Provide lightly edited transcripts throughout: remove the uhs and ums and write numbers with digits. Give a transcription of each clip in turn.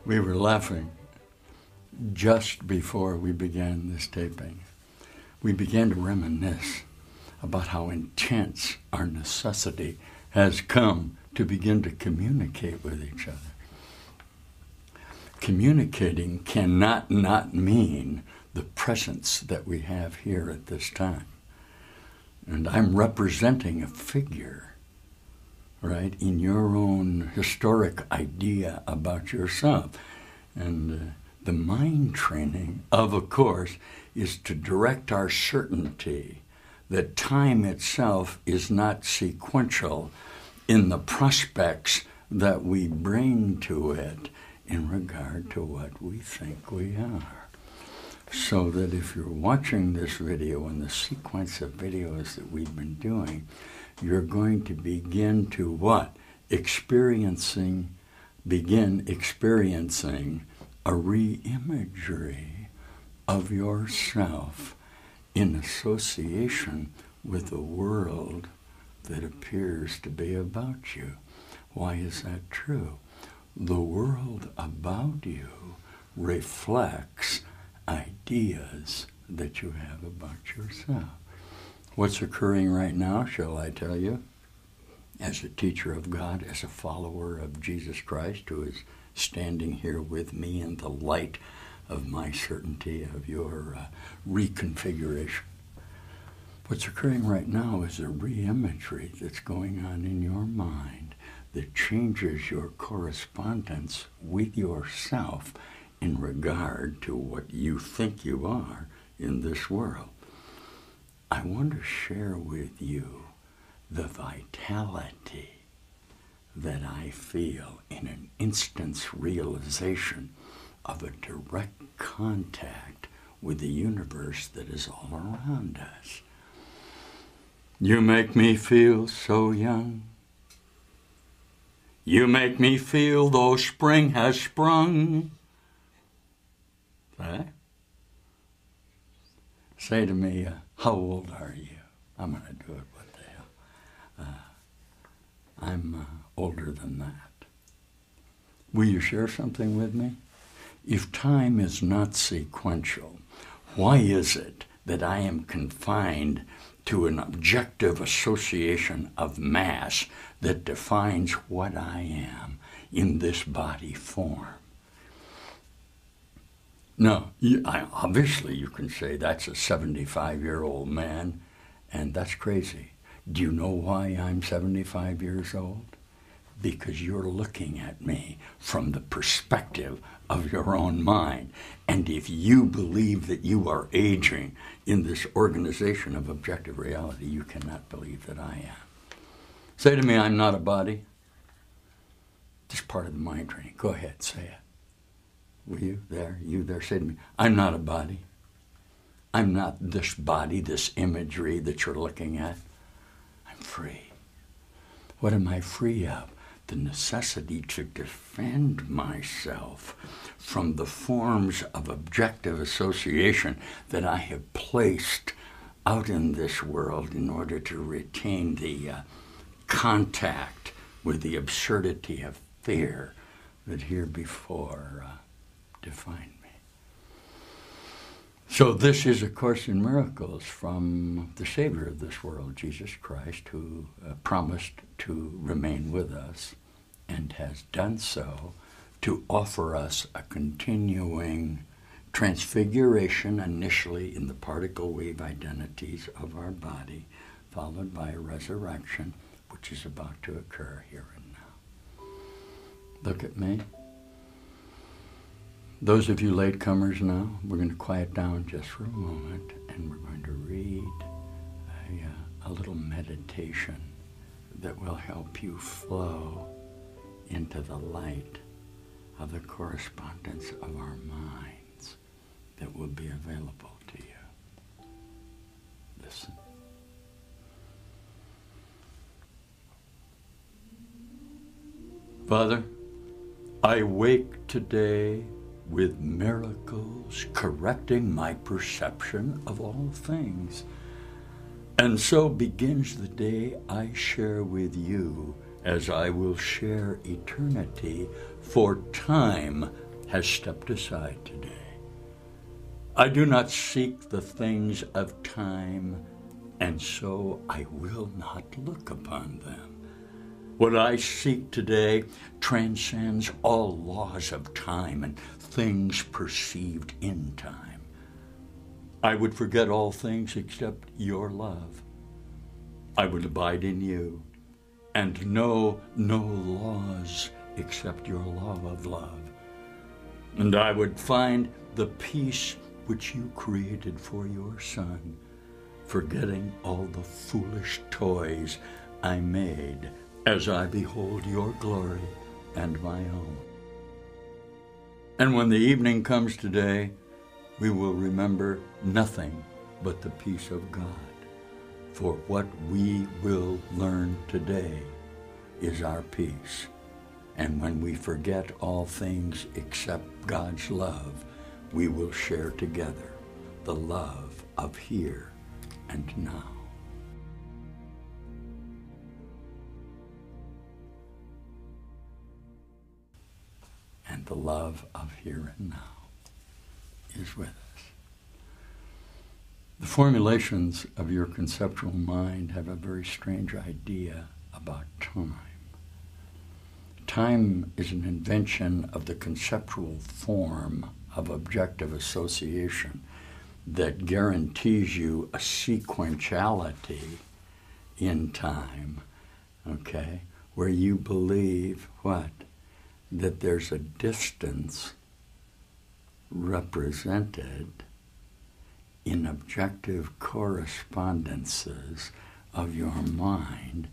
We were laughing just before we began this taping. We began to reminisce about how intense our necessity has come to begin to communicate with each other. Communicating cannot not mean the presence that we have here at this time. And I'm representing a figure, right, in your own historic idea about yourself. And the mind training of course, is to direct our certainty that time itself is not sequential in the prospects that we bring to it in regard to what we think we are. So that if you're watching this video and the sequence of videos that we've been doing, you're going to begin to what? Begin experiencing a re-imagery of yourself in association with a world that appears to be about you. Why is that true? The world about you reflects ideas that you have about yourself. What's occurring right now, shall I tell you? As a teacher of God, as a follower of Jesus Christ, who is standing here with me in the light of my certainty of your reconfiguration. What's occurring right now is a re-imagery that's going on in your mind that changes your correspondence with yourself in regard to what you think you are in this world. I want to share with you the vitality that I feel in an instant's realization of a direct contact with the universe that is all around us. You make me feel so young. You make me feel though spring has sprung. Right? Say to me, how old are you? I'm going to do it. What the hell? I'm older than that. Will you share something with me? If time is not sequential, why is it that I am confined to an objective association of mass that defines what I am in this body form? No, obviously you can say that's a 75-year-old man, and that's crazy. Do you know why I'm 75 years old? Because you're looking at me from the perspective of your own mind. And if you believe that you are aging in this organization of objective reality, you cannot believe that I am. Say to me, I'm not a body. This is part of the mind training. Go ahead, say it. Will you there, say to me, I'm not a body. I'm not this body, this imagery that you're looking at. I'm free. What am I free of? The necessity to defend myself from the forms of objective association that I have placed out in this world in order to retain the contact with the absurdity of fear that here before defined me. So this is A Course in Miracles from the Savior of this world, Jesus Christ, who promised to remain with us and has done so to offer us a continuing transfiguration, initially in the particle wave identities of our body, followed by a resurrection, which is about to occur here and now. Look at me. Those of you latecomers now, we're going to quiet down just for a moment, and we're going to read a little meditation that will help you flow into the light of the correspondence of our minds that will be available to you. Listen. Father, I wake today with miracles correcting my perception of all things. And so begins the day I share with you, as I will share eternity, for time has stepped aside today. I do not seek the things of time, and so I will not look upon them. What I seek today transcends all laws of time and things perceived in time. I would forget all things except your love. I would abide in you and know no laws except your law of love. And I would find the peace which you created for your Son, forgetting all the foolish toys I made as I behold your glory and my own. And when the evening comes today, we will remember nothing but the peace of God. For what we will learn today is our peace. And when we forget all things except God's love, we will share together the love of here and now. And the love of here and now is with us. The formulations of your conceptual mind have a very strange idea about time. Time is an invention of the conceptual form of objective association that guarantees you a sequentiality in time, okay, where you believe what? That there's a distance represented in objective correspondences of your mind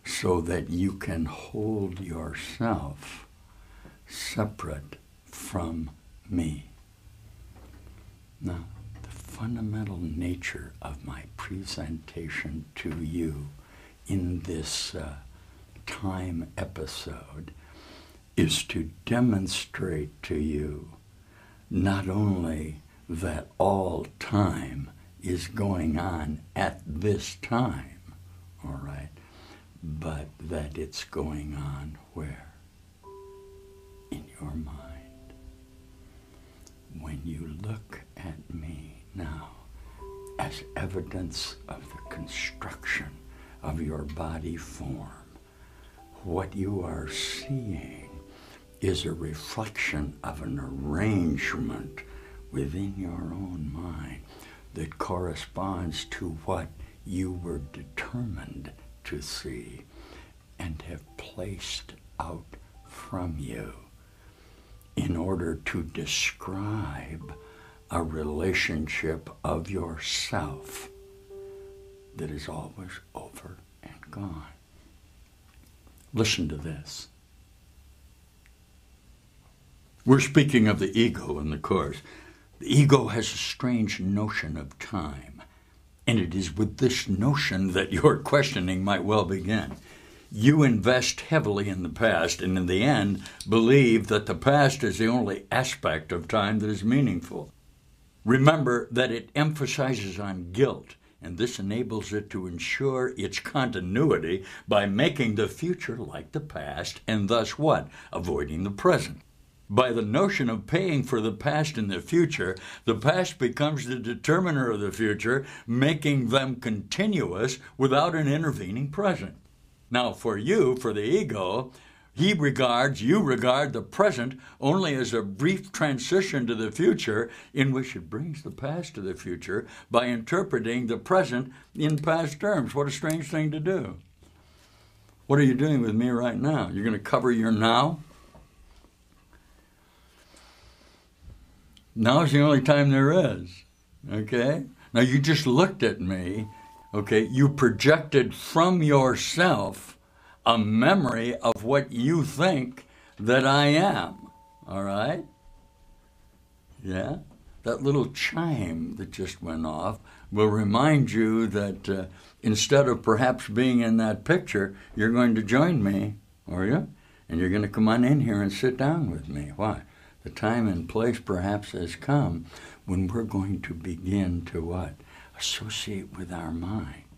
so that you can hold yourself separate from me. Now, the fundamental nature of my presentation to you in this time episode is to demonstrate to you not only that all time is going on at this time, all right, but that it's going on where? In your mind. When you look at me now as evidence of the construction of your body form, what you are seeing is a reflection of an arrangement within your own mind that corresponds to what you were determined to see and have placed out from you in order to describe a relationship of yourself that is always over and gone. Listen to this. We're speaking of the ego in the Course. The ego has a strange notion of time, and it is with this notion that your questioning might well begin. You invest heavily in the past, and in the end, believe that the past is the only aspect of time that is meaningful. Remember that it emphasizes on guilt, and this enables it to ensure its continuity by making the future like the past, and thus what? Avoiding the present. By the notion of paying for the past and the future, the past becomes the determiner of the future, making them continuous without an intervening present. Now, for you, for the ego, you regard the present only as a brief transition to the future in which it brings the past to the future by interpreting the present in past terms. What a strange thing to do. What are you doing with me right now? You're going to cover your now? Now's the only time there is, okay? Now, you just looked at me, okay? You projected from yourself a memory of what you think that I am, all right? Yeah? That little chime that just went off will remind you that instead of perhaps being in that picture, you're going to join me, are you? And you're going to come on in here and sit down with me. Why? The time and place perhaps has come when we're going to begin to what? Associate with our mind.